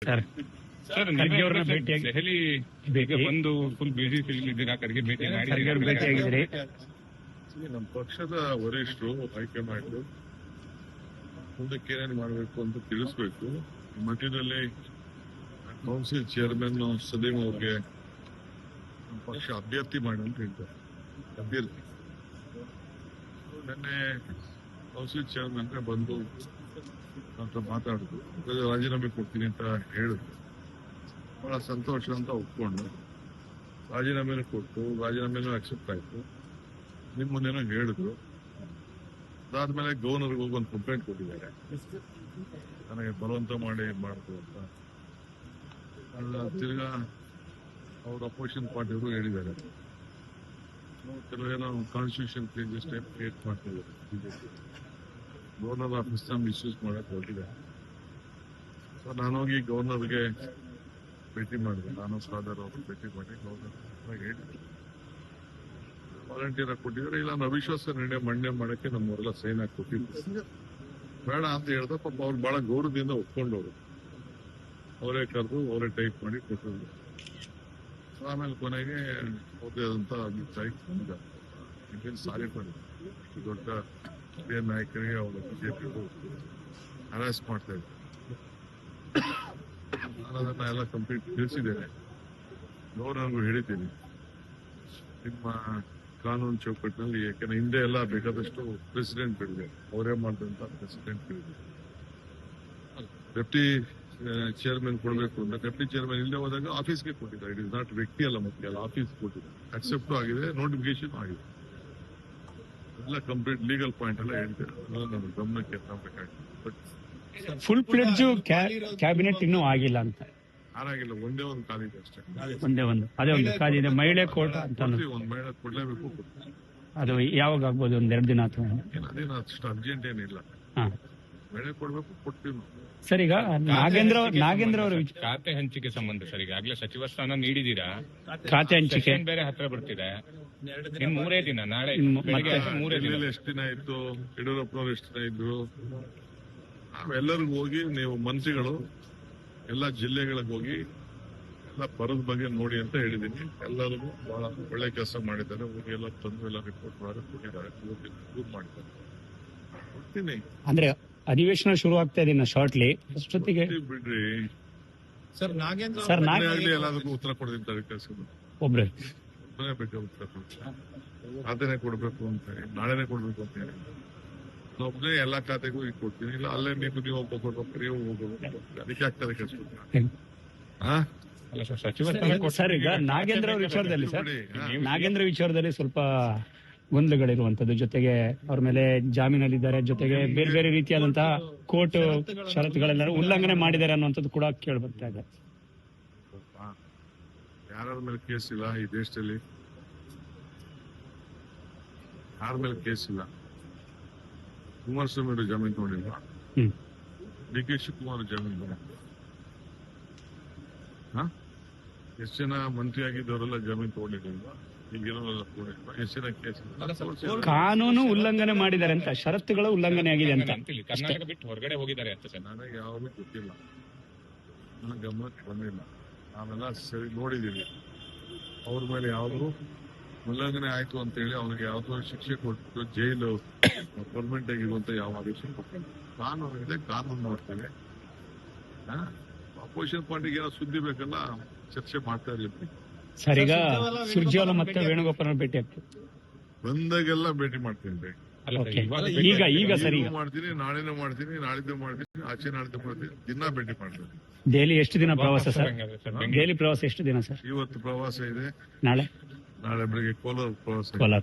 Sir sir Kharge ಅವ್ರನ್ನ ಭೇಟಿಯಾಗಿ ದೆಹಲಿ ಬೇಗ ಬಂದು ಫುಲ್ ಬಿಸಿ ಇದ್ದೀರಾ? ಖರ್ಗೆ ಭೇಟಿ ಖರ್ಗೆ ಅವ್ರನ್ನ ಭೇಟಿಯಾಗಿದ್ರಿ. ನಮ್ಮ ಪಕ್ಷದ ವರಿಷ್ಠರು ಹೈಕಮಾಂಡ್ ಮುಂದಕ್ಕೆ ಏನೇನು ಮಾಡಬೇಕು ಅಂತ ತಿಳಿಸ್ಬೇಕು. ಮಧ್ಯದಲ್ಲಿ ಕೌನ್ಸಿಲ್ ಚೇರ್ಮನ್ ಸಲೀಂ ಅವ್ರಿಗೆ ನಮ್ಮ ಪಕ್ಷ ಅಭ್ಯರ್ಥಿ ಮಾಡಿ ಅಂತ ಹೇಳ್ತಾರೆ. ಅಭ್ಯರ್ಥಿ ನಿನ್ನೆ ಕೌನ್ಸಿಲ್ ಚೇರ್ಮನ್ ಬಂದು ಅಂತ ಮಾತಾಡಿದ್ರು, ರಾಜೀನಾಮೆ ಕೊಡ್ತೀನಿ ಅಂತ ಹೇಳಿದ್ರು. ಬಹಳ ಸಂತೋಷ ಅಂತ ಒಪ್ಕೊಂಡು ರಾಜೀನಾಮೆನೂ ಕೊಟ್ಟು ರಾಜೀನಾಮೆನೂ ಅಕ್ಸೆಪ್ಟ್ ಆಯ್ತು. ನಿಮ್ಮ ಮುಂದೆನೋ ಹೇಳಿದ್ರು. ಅದಾದ್ಮೇಲೆ ಗವರ್ನರ್ಗೆ ಹೋಗಿ ಒಂದು ಕಂಪ್ಲೇಂಟ್ ಕೊಟ್ಟಿದ್ದಾರೆ, ನನಗೆ ಬಲವಂತ ಮಾಡಿ ಮಾಡ್ತು ಅಂತ. ತಿರ್ಗಾ ಅವ್ರ ಅಪೋಸಿಷನ್ ಪಾರ್ಟಿಯವರು ಹೇಳಿದ್ದಾರೆ, ಕೆಲವೇನೋ ಕಾನ್ಸ್ಟಿಟ್ಯೂಷನ್ ಚೇಂಜಸ್ ಟೈಪ್ ಕ್ರಿಯೇಟ್ ಮಾಡ್ತಿದ್ದಾರೆ ಬಿಜೆಪಿ. ಗವರ್ನರ್ ಆಫೀಸ್ನ ಮಿಸ್ಯೂಸ್ ಮಾಡಕ್ ಹೊರಟಿದೆ. ಸೊ ನಾನೋಗಿ ಗವರ್ನರ್ಗೆ ಭೇಟಿ ಮಾಡಿದೆ. ನಾನು ಫಾದರ್ ಅವರು ಭೇಟಿ ಮಾಡಿ ಗವರ್ನರ್ ಹೇಳಿದ್ರು, ವಾಲಂಟಿಯರ್ ಆಗಿ ಕೊಟ್ಟಿದ್ದಾರೆ. ಇಲ್ಲ ಅವಿಶ್ವಾಸ ನಿರ್ಣಯ ಮಂಡನೆ ಮಾಡಕ್ಕೆ ನಮ್ಮವರೆಲ್ಲ ಸೈನ್ ಹಾಕಿ ಕೊಟ್ಟಿದ್ರು. ಬೇಡ ಅಂತ ಹೇಳ್ದ. ಪಾಪ ಅವ್ರು ಬಹಳ ಗೌರವದಿಂದ ಒಪ್ಕೊಂಡವ್ರು. ಅವರೇ ಕರೆದು ಅವರೇ ಟೈಪ್ ಮಾಡಿ ಕೊಟ್ಟಿದ್ರು. ಆಮೇಲೆ ಕೊನೆಗೆ ಅವ್ರದೇ ಆದಂತ ಅಭಿಪ್ರಾಯ ಬಂದಿದ್ದಾರೆ. ಸಾರಿ ಮಾಡಿದ್ರು. ದೊಡ್ಡ ಹಿರಿಯ ನಾಯಕರಿಗೆ ಅವರ ಬಿಜೆಪಿಯವರು ಹರಾಸ್ ಮಾಡ್ತಾ ಇದ್ರು. ನಾನು ಅದನ್ನ ಎಲ್ಲ ಕಂಪ್ಲೀಟ್ ತಿಳಿಸಿದ್ದೇನೆ. ಗವರ್ನರ್ಗೂ ಹೇಳಿದ್ದೀನಿ, ನಿಮ್ಮ ಕಾನೂನು ಚೌಕಟ್ಟಿನಲ್ಲಿ, ಯಾಕೆಂದ್ರೆ ಹಿಂದೆ ಎಲ್ಲ ಬೇಕಾದಷ್ಟು ಪ್ರೆಸಿಡೆಂಟ್ಗಳಿದೆ, ಅವರೇ ಮಾಡಿದಂತ ಪ್ರೆಸಿಡೆಂಟ್ಗಳಿದೆ. ಡೆಪ್ಟಿ ಚೇರ್ಮನ್ ಕೊಡಬೇಕು ಅಂತ ಡೆಪ್ಟಿ ಚೇರ್ಮನ್ ಇಲ್ಲದೆ ಹೋದಾಗ ಆಫೀಸ್ಗೆ ಕೊಟ್ಟಿದ್ದಾರೆ. ಇಟ್ ಇಸ್ ನಾಟ್ ವ್ಯಕ್ತಿ ಅಲ್ಲ, ಮತ್ತೆ ಅಲ್ಲ, ಆಫೀಸ್ ಕೊಟ್ಟಿದ್ದಾರೆ. ಅಕ್ಸೆಪ್ಟ್ ಆಗಿದೆ, ನೋಟಿಫಿಕೇಶನ್ ಆಗಿದೆ, ಎಲ್ಲ ಕಂಪ್ಲೀಟ್ ಲೀಗಲ್ ಪಾಯಿಂಟ್ ಎಲ್ಲ ಹೇಳ್ತೇನೆ. ನನ್ನ ಗಮನಕ್ಕೆ ತರಬೇಕಾಗಿದೆ. ಬಟ್ ಫುಲ್ ಫ್ಲೆಡ್ಜ್ ಕ್ಯಾಬಿನೆಟ್ ಇನ್ನೂ ಆಗಿಲ್ಲ ಅಂತ. ಯಾರಾಗಿಲ್ಲ, ಒಂದೇ ಒಂದು ಕಾಲಿದೆ ಅಷ್ಟೇ. ಒಂದೇ ಅದೇ ಒಂದು ಕಾಲಿದೆ, ಮಹಿಳೆ ಕೋರ್ಟ್ ಅಂತ. ಒಂದು ಮಹಿಳೆ ಕೊಡ್ಲೇಬೇಕು. ಅದು ಯಾವಾಗ ಆಗ್ಬೋದು? ಒಂದ್ 2 ದಿನ ಅಥವಾ ಅದೇನು ಅಷ್ಟು ಅರ್ಜೆಂಟ್ ಏನಿಲ್ಲ. ಮಹಿಳೆ ಕೊಡ್ಬೇಕು, ಕೊಡ್ತೀವಿ. ಸರ್, ಈಗ ನಾಗೇಂದ್ರ ಅವರು ಖಾತೆ ಹಂಚಿಕೆ ಸಂಬಂಧ ಸರ್, ಈಗಾಗಲೇ ಸಚಿವ ಸ್ಥಾನ ನೀಡಿದೀರಾ, ಖಾತೆ ಹಂಚಿಕೆ ಬೇರೆ ಹತ್ರ ಬರ್ತಿದೆ. ಇನ್ 3 ದಿನ, ನಾಳೆ 3 ದಿನ. ಎಷ್ಟು ದಿನ ಇತ್ತು, ಯಡಿಯೂರಪ್ಪನವ್ರು ಎಷ್ಟು ದಿನ ಇದ್ರು. ನಾವೆಲ್ಲರಿಗೂ ಹೋಗಿ, ನೀವು ಮಂತ್ರಿಗಳು ಎಲ್ಲ ಜಿಲ್ಲೆಗಳಿಗೆ ಹೋಗಿ ಎಲ್ಲ ಬರದ ಬಗ್ಗೆ ನೋಡಿ ಅಂತ ಹೇಳಿದೀನಿ. ಎಲ್ಲರಿಗೂ ಬಹಳ ಒಳ್ಳೆ ಕೆಲಸ ಮಾಡಿದ್ದಾರೆ. ಹೋಗಿ ಎಲ್ಲ ತಂದು ಎಲ್ಲ ರಿಪೋರ್ಟ್ ಮಾಡಿ ಕೊಟ್ಟಿದ್ದಾರೆ, ಪ್ರೂವ್ ಮಾಡಿದ್ದಾರೆ. ಕೊಡ್ತೀನಿ ಅಂದ್ರೆ ಅಧಿವೇಶನ ಶುರು ಆಗ್ತಾ ಇದೆ ಶಾರ್ಟ್ಲಿ. ಅಷ್ಟೊತ್ತಿಗೆ ಬಿಡ್ರಿ ಸರ್. ನಾಗೇಂದ್ರ ಆಗ್ಲಿ ಎಲ್ಲದಕ್ಕೂ ಉತ್ತರ ಕೊಡ್ತೀನಿ. ಕೆಲಸ ಒಬ್ರೆ ಬೇಕಾ ಉತ್ತರ ಕೊಡ್ತೀನಿ. ಖಾತೆನೆ ಕೊಡ್ಬೇಕು ಅಂತ ಹೇಳಿ, ನಾಳೆನೆ ಕೊಡ್ಬೇಕು ಅಂತ ಹೇಳಿ ಒಬ್ಬನೇ ಎಲ್ಲಾ ಖಾತೆಗೂ ಈಗ ಕೊಡ್ತೀನಿ. ಇಲ್ಲ ಅಲ್ಲೇ ನೀವು ಒಬ್ಬ ಕೊಡ್ಬೇಕು, ನೀವು ಹೋಗ್ಬೇಕು. ಅದಕ್ಕೆ ಆಗ್ತದೆ ಕೆಲಸ. ಸರ್, ಈಗ ನಾಗೇಂದ್ರ ಅವ್ರ ವಿಚಾರದಲ್ಲಿ ನಾಗೇಂದ್ರ ವಿಚಾರದಲ್ಲಿ ಸ್ವಲ್ಪ ಗೊಂದಲಗಳಿರುವಂತದ್ದು, ಜೊತೆಗೆ ಅವ್ರ ಮೇಲೆ ಜಾಮೀನಲ್ಲಿದ್ದಾರೆ, ಜೊತೆಗೆ ಬೇರೆ ಬೇರೆ ರೀತಿಯಾದಂತಹ ಕೋರ್ಟ್ ಷರತ್ತುಗಳೆಲ್ಲ ಉಲ್ಲಂಘನೆ ಮಾಡಿದ್ದಾರೆ ಅನ್ನುವಂಥದ್ದು ಕೂಡ ಕೇಳಿ ಬರ್ತಾ ಇದೆ. ಯಾರ ಮೇಲೆ ಕೇಸ್ ಇಲ್ಲ ಈ ದೇಶದಲ್ಲಿ, ಯಾರ ಮೇಲೆ ಕೇಸ್ ಇಲ್ಲ. ಕುಮಾರಸ್ವಾಮಿ ಜಾಮೀನು ತಗೊಂಡಿಲ್ಲ, ಡಿ ಕೆ ಶಿವಕುಮಾರ್ ಜಾಮೀನು ತಗೊಂಡಿಲ್ಲ. ಎಷ್ಟು ಜನ ಮಂತ್ರಿ ಆಗಿದ್ದವರೆಲ್ಲ ಜಾಮೀನು ತಗೊಂಡಿರಲಿಲ್ಲ, ಈಗಿರೋರೆಲ್ಲ ತಗೊಂಡಿಲ್ಲ. ಎಷ್ಟು ಜನ ಕೇಸ್ ಕಾನೂನು ಉಲ್ಲಂಘನೆ ಮಾಡಿದ್ದಾರೆ ಅಂತ, ಷರತ್ತುಗಳ ಉಲ್ಲಂಘನೆ ಆಗಿದೆ ಅಂತ. ಕರ್ನಾಟಕ ಬಿಟ್ಟು ಹೊರಗಡೆ ಹೋಗಿದ್ದಾರೆ ಅಂತ ಸರ್. ನನಗೆ ಯಾವಾಗಲೂ ಗೊತ್ತಿಲ್ಲ, ನನ್ನ ಗಮನಕ್ಕೆ ಬಂದಿಲ್ಲ. ನಾವೆಲ್ಲ ಸರಿ ನೋಡಿದ್ದೀವಿ. ಅವ್ರ ಮೇಲೆ ಯಾವ್ದು ಉಲ್ಲಂಘನೆ ಆಯ್ತು ಅಂತ ಹೇಳಿ ಅವ್ರಿಗೆ ಯಾವ್ದೋ ಶಿಕ್ಷೆ ಕೊಟ್ಟು ಜೈಲು ಪರ್ಮನೆಂಟ್ ಆಗಿರುವಂತ ಯಾವ ಆದೇಶ ಕೊಟ್ಟಿಲ್ಲ. ಕಾನೂನು ಇದೆ, ಕಾನೂನು ನೋಡ್ತೇವೆ. ಅಪೋಸಿಷನ್ ಪಾರ್ಟಿಗೆ ಏನೋ ಸುದ್ದಿ ಬೇಕಲ್ಲ, ಚರ್ಚೆ ಮಾಡ್ತಾ ಇರ್ಲಿ. ಸರ್, ಈಗ ಸುರ್ಜೇವಾಲಾ ಮತ್ತೆ ವೇಣುಗೋಪಾಲ್ ಭೇಟಿ ಆಗ್ತದೆ, ಬಂದಾಗೆಲ್ಲ ಭೇಟಿ ಮಾಡ್ತೀನಿ. ಈಗ ಸರಿ ಮಾಡ್ತೀನಿ, ನಾಳೆನೂ ಮಾಡ್ತೀನಿ, ನಾಳಿದ್ದು ಮಾಡ್ತೀನಿ, ಆಚೆ ನಾಳಿದ್ದು ಮಾಡ್ತೀನಿ, ದಿನ ಭೇಟಿ ಮಾಡ್ತೀನಿ. ದೆಹಲಿ ಎಷ್ಟು ದಿನ ಪ್ರವಾಸ ಸರ್? ದೆಹಲಿ ಪ್ರವಾಸ ಎಷ್ಟು ದಿನ ಸರ್? ಇವತ್ತು ಪ್ರವಾಸ ಇದೆ, ನಾಳೆ ಬೆಳಿಗ್ಗೆ ಕೋಲಾರ ಪ್ರವಾಸ. ಕೋಲಾರ